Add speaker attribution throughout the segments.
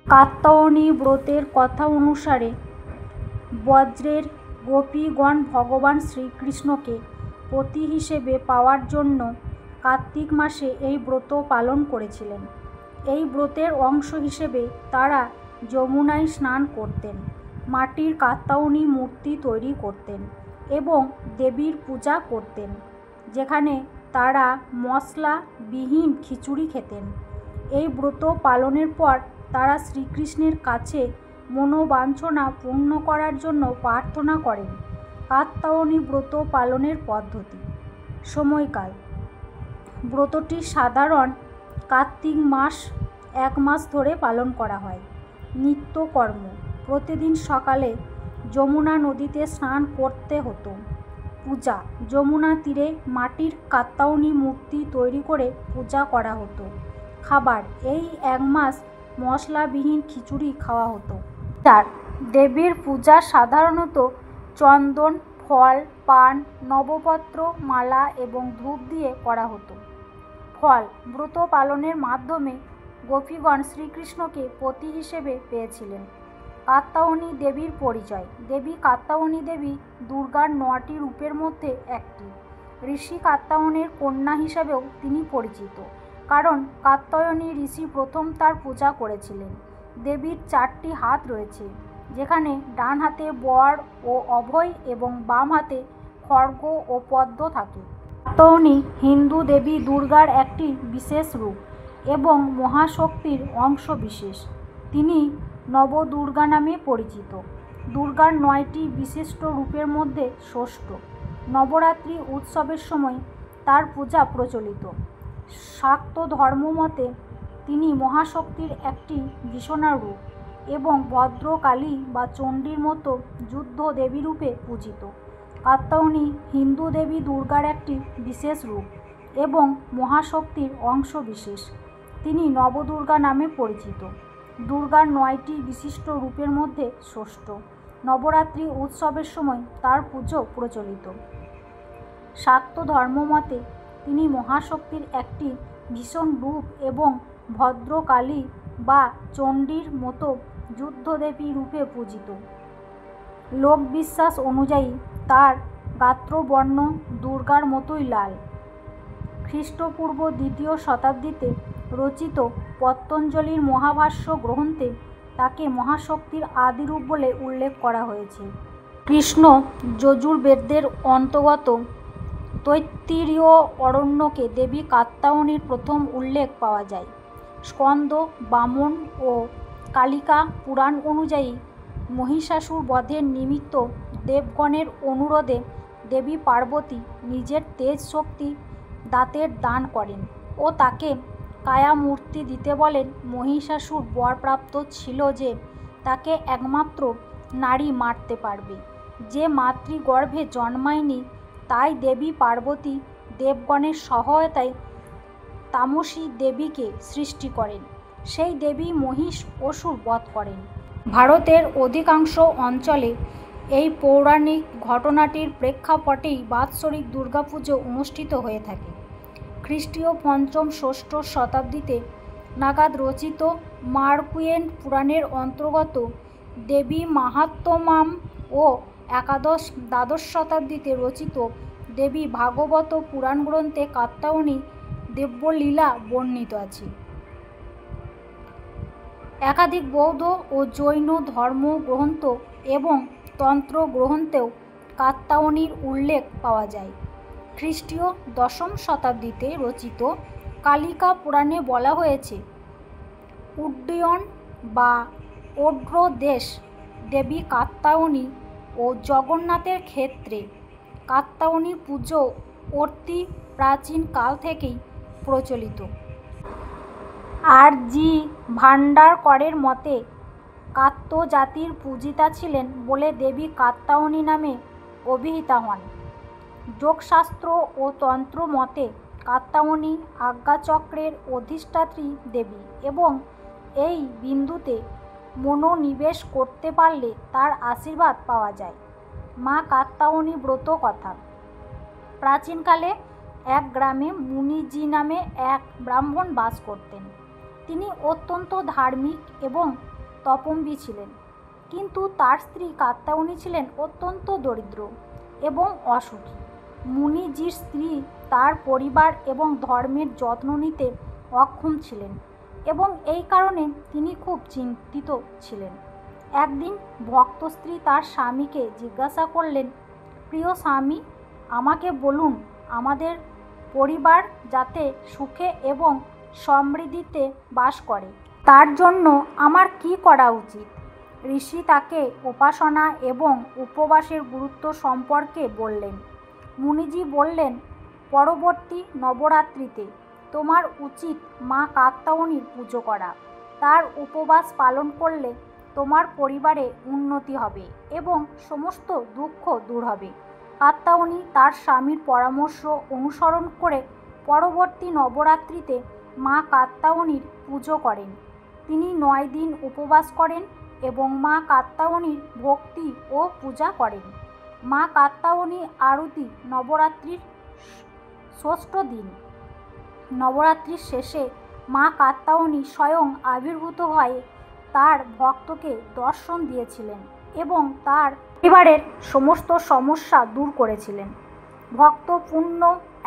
Speaker 1: কাত্যায়নী ব্রতের কথা অনুসারে ব্রজের গোপীগণ ভগবান শ্রীকৃষ্ণকে পতি হিসেবে পাওয়ার জন্য কার্তিক মাসে এই ব্রত পালন করেছিলেন। এই ব্রতের অংশ হিসেবে তারা যমুনায় স্নান করতেন, মাটির কাত্যায়নী মূর্তি তৈরি করতেন এবং দেবীর পূজা করতেন, যেখানে তারা মশলাবিহীন খিচুড়ি খেতেন। এই ব্রত পালনের পর তারা শ্রীকৃষ্ণের কাছে মনোবাঞ্ছনা পূর্ণ করার জন্য প্রার্থনা করেন। কাত্যায়নী ব্রত পালনের পদ্ধতি। সময়কাল। ব্রতটি সাধারণ কার্তিক মাস 1 মাস ধরে পালন করা হয়। নিত্যকর্ম। প্রতিদিন সকালে যমুনা নদীতে স্নান করতে হতো। পূজা। যমুনা তীরে মাটির কাত্যায়নী মূর্তি তৈরি করে পূজা করা হতো। খাবার। এই 1 মাস মশলাবিহীন খিচুড়ি খাওয়া হতো। দেবীর পূজা সাধারণত চন্দন, ফল, পান, নবপত্র, মালা এবং ধূপ দিয়ে করা হতো। ফল। ব্রত পালনের মাধ্যমে গোপীগণ শ্রীকৃষ্ণকে পতি হিসেবে পেয়েছিলেন। কাত্যায়নী দেবীর পরিচয়। দেবী কাত্যায়নী দেবী দুর্গার 9টি রূপের মধ্যে একটি। ঋষি কাত্যায়নের কন্যা হিসাবেও তিনি পরিচিত, কারণ কাত্যায়নী ঋষি প্রথম তার পূজা করেছিলেন। দেবীর 4টি হাত রয়েছে, যেখানে ডান হাতে বর ও অভয় এবং বাম হাতে খড়গ ও পদ্ম থাকে। কাত্যায়নী হিন্দু দেবী দুর্গার একটি বিশেষ রূপ এবং মহাশক্তির অংশ বিশেষ। তিনি নবদুর্গা নামে পরিচিত। দুর্গার 9টি বিশিষ্ট রূপের মধ্যে ষষ্ঠ। নবরাত্রি উৎসবের সময় তার পূজা প্রচলিত। শাক্ত ধর্মমতে তিনি মহাশক্তির একটি ভীষণা রূপ এবং ভদ্রকালী বা চণ্ডীর মতো যুদ্ধ দেবী রূপে পূজিত। কাত্যায়নী হিন্দু দেবী দুর্গার একটি বিশেষ রূপ এবং মহাশক্তির অংশ বিশেষ। তিনি নবদুর্গা নামে পরিচিত। দুর্গার 9টি বিশিষ্ট রূপের মধ্যে ষষ্ঠ। নবরাত্রি উৎসবের সময় তার পুজো প্রচলিত। শাক্ত ধর্মমতে তিনি মহাশক্তির একটি ভীষণ রূপ এবং ভদ্রকালী বা চণ্ডীর মতো যুদ্ধদেবী রূপে পূজিত। লোকবিশ্বাস অনুযায়ী তার গাত্রবর্ণ দুর্গার মতোই লাল। খ্রিস্টপূর্ব 2য় শতাব্দীতে রচিত পতঞ্জলির মহাভাষ্য গ্রন্থে তাকে মহাশক্তির আদিরূপ বলে উল্লেখ করা হয়েছে। কৃষ্ণ যজুর্বেদের অন্তর্গত তৈত্তিরীয় অরণ্যকে দেবী কাত্যায়নীর প্রথম উল্লেখ পাওয়া যায়। স্কন্দ, বামন ও কালিকা পুরাণ অনুযায়ী মহিষাসুর বধের নিমিত্ত দেবগণের অনুরোধে দেবী পার্বতী নিজের তেজ শক্তি দাঁতের দান করেন ও তাকে কায়ামূর্তি দিতে বলেন। মহিষাসুর বরপ্রাপ্ত ছিল যে তাকে একমাত্র নারী মারতে পারবে, যে মাতৃগর্ভে জন্মায়নি। তাই দেবী পার্বতী দেবগণের সহায়তায় তামসী দেবীকে সৃষ্টি করেন। সেই দেবী মহিষ অসুর বধ করেন। ভারতের অধিকাংশ অঞ্চলে এই পৌরাণিক ঘটনাটির প্রেক্ষাপটেই বাৎসরিক দুর্গাপুজো অনুষ্ঠিত হয়ে থাকে। খ্রিস্টীয় 5ম-ষষ্ঠ শতাব্দীতে নাগাদ রচিত মার্কণ্ডেয় পুরাণের অন্তর্গত দেবী মাহাত্ম্যম ও দ্বাদশ শতাব্দীতে রচিত দেবী ভাগবত পুরাণ গ্রন্থে কাত্যায়নী দিব্যলীলা বর্ণিত আছে। একাধিক বৌদ্ধ ও জৈন ধর্মগ্রন্থ এবং তন্ত্র গ্রন্থেও কাত্যায়নীর উল্লেখ পাওয়া যায়। খ্রিস্টীয় 10ম শতাব্দীতে রচিত কালিকা পুরাণে বলা হয়েছে, উড্ডয়ন বা ওড্র দেশ দেবী কাত্যায়নী ও জগন্নাথের ক্ষেত্রে কাত্যায়নী পুজো অতি প্রাচীন কাল থেকেই প্রচলিত। আর জি ভান্ডারকরের মতে কাত্য জাতির পূজিতা ছিলেন বলে দেবী কাত্যায়নী নামে অভিহিতা হন। যোগশাস্ত্র ও তন্ত্র মতে কাত্যায়নী আজ্ঞাচক্রের অধিষ্ঠাত্রী দেবী এবং এই বিন্দুতে মনোনিবেশ করতে পারলে তার আশীর্বাদ পাওয়া যায়। মা কাত্যায়নী ব্রত কথা। প্রাচীনকালে এক গ্রামে মুনিজি নামে এক ব্রাহ্মণ বাস করতেন। তিনি অত্যন্ত ধার্মিক এবং তপম্বী ছিলেন, কিন্তু তার স্ত্রী কাত্যায়নী ছিলেন অত্যন্ত দরিদ্র এবং অসুখী। মুনিজির স্ত্রী তার পরিবার এবং ধর্মের যত্ন নিতে অক্ষম ছিলেন এবং এই কারণে তিনি খুব চিন্তিত ছিলেন। একদিন ভক্ত স্ত্রী তার স্বামীকে জিজ্ঞাসা করলেন, প্রিয় স্বামী, আমাকে বলুন, আমাদের পরিবার যাতে সুখে এবং সমৃদ্ধিতে বাস করে তার জন্য আমার কি করা উচিত? ঋষি তাকে উপাসনা এবং উপবাসের গুরুত্ব সম্পর্কে বললেন। মুনিজি বললেন, পরবর্তী নবরাত্রিতে তোমার উচিত মা কাত্যায়নীর পুজো করা। তার উপবাস পালন করলে তোমার পরিবারে উন্নতি হবে এবং সমস্ত দুঃখ দূর হবে। কাত্যায়নী তার স্বামীর পরামর্শ অনুসরণ করে পরবর্তী নবরাত্রিতে মা কাত্যায়নীর পুজো করেন। তিনি 9 দিন উপবাস করেন এবং মা কাত্যায়নীর ভক্তি ও পূজা করেন। মা কাত্যায়নী আরতি নবরাত্রির ষষ্ঠ দিন। নবরাত্রির শেষে মা কাত্যায়নী স্বয়ং আবির্ভূত হয়ে তার ভক্তকে দর্শন দিয়েছিলেন এবং তার পরিবারের সমস্ত সমস্যা দূর করেছিলেন। ভক্ত পূর্ণ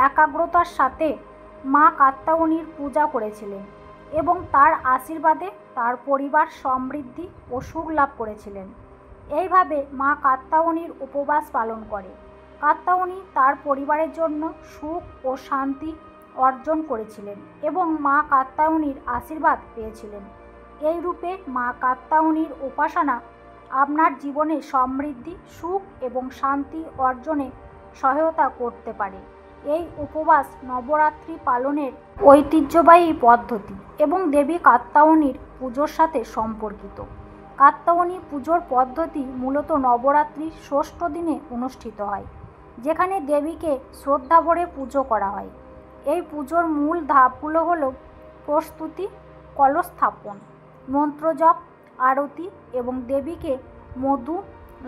Speaker 1: একাগ্রতার সাথে মা কাত্যায়নীর পূজা করেছিলেন এবং তার আশীর্বাদে তার পরিবার সমৃদ্ধি ও সুখ লাভ করেছিলেন। এইভাবে মা কাত্যায়নীর উপবাস পালন করে কাত্যায়নী তার পরিবারের জন্য সুখ ও শান্তি অর্জন করেছিলেন এবং মা কাত্যায়নীর আশীর্বাদ পেয়েছিলেন। এই রূপে মা কাত্যায়নীর উপাসনা আপনার জীবনে সমৃদ্ধি, সুখ এবং শান্তি অর্জনে সহায়তা করতে পারে। এই উপবাস নবরাত্রি পালনের ঐতিহ্যবাহী পদ্ধতি এবং দেবী কাত্যায়নীর পুজোর সাথে সম্পর্কিত। কাত্যায়নী পুজোর পদ্ধতি মূলত নবরাত্রির ষষ্ঠ দিনে অনুষ্ঠিত হয়, যেখানে দেবীকে শ্রদ্ধা ভরে পুজো করা হয়। এই পুজোর মূল ধাপগুলো হলো প্রস্তুতি, কলস স্থাপন, মন্ত্রজপ, আরতি এবং দেবীকে মধু,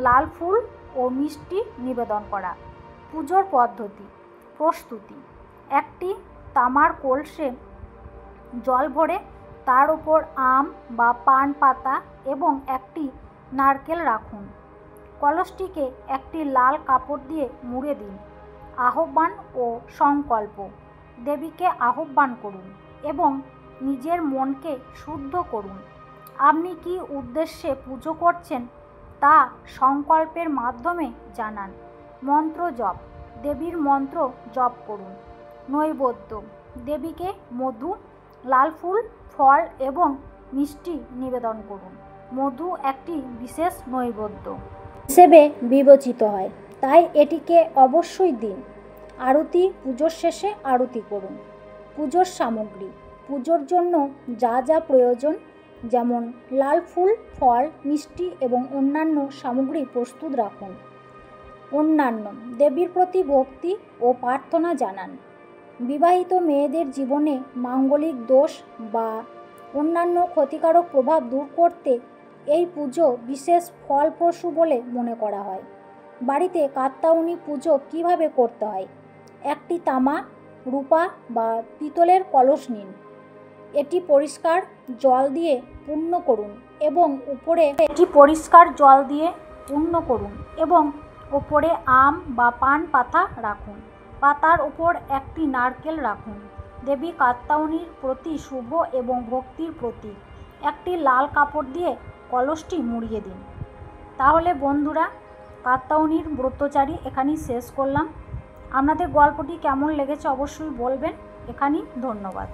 Speaker 1: লাল ফুল ও মিষ্টি নিবেদন করা। পুজোর পদ্ধতি: প্রস্তুতি: একটি তামার কলসে জল ভরে তার উপর আম বা পান পাতা এবং একটি নারকেল রাখুন। কলসটিকে একটি লাল কাপড় দিয়ে মুড়ে দিন। আহ্বান ও সংকল্প: দেবীকে আহ্বান করুন এবং নিজের মনকে শুদ্ধ করুন। আপনি কী উদ্দেশ্যে পুজো করছেন তা সংকল্পের মাধ্যমে জানান। মন্ত্র জপ: দেবীর মন্ত্র জপ করুন। নৈবেদ্য: দেবীকে মধু, লাল ফুল, ফল এবং মিষ্টি নিবেদন করুন। মধু একটি বিশেষ নৈবেদ্য হিসেবে বিবেচিত হয়, তাই এটিকে অবশ্যই দিন। আরতি: পুজোর শেষে আরতি করুন। পুজোর সামগ্রী: পুজোর জন্য যা যা প্রয়োজন, যেমন লাল ফুল, ফল, মিষ্টি এবং অন্যান্য সামগ্রী প্রস্তুত রাখুন। অন্যান্য: দেবীর প্রতি ভক্তি ও প্রার্থনা জানান। বিবাহিত মেয়েদের জীবনে মাঙ্গলিক দোষ বা অন্যান্য ক্ষতিকারক প্রভাব দূর করতে এই পুজো বিশেষ ফলপ্রসূ বলে মনে করা হয়। বাড়িতে কাত্যায়নী পুজো কিভাবে করতে হয়? একটি তামা, রূপা বা পিতলের কলস নিন। এটি পরিষ্কার জল দিয়ে পূর্ণ করুন এবং উপরে আম বা পান পাতা রাখুন। পাতার উপর একটি নারকেল রাখুন। দেবী কাত্যায়নীর প্রতি শুভ এবং ভক্তির প্রতীক একটি লাল কাপড় দিয়ে কলসটি মুড়িয়ে দিন। তাহলে বন্ধুরা, কাত্যায়নীর ব্রতচারী এখানেই শেষ করলাম। আপনাদের গল্পটি কেমন লেগেছে অবশ্যই বলবেন। এখানেই ধন্যবাদ।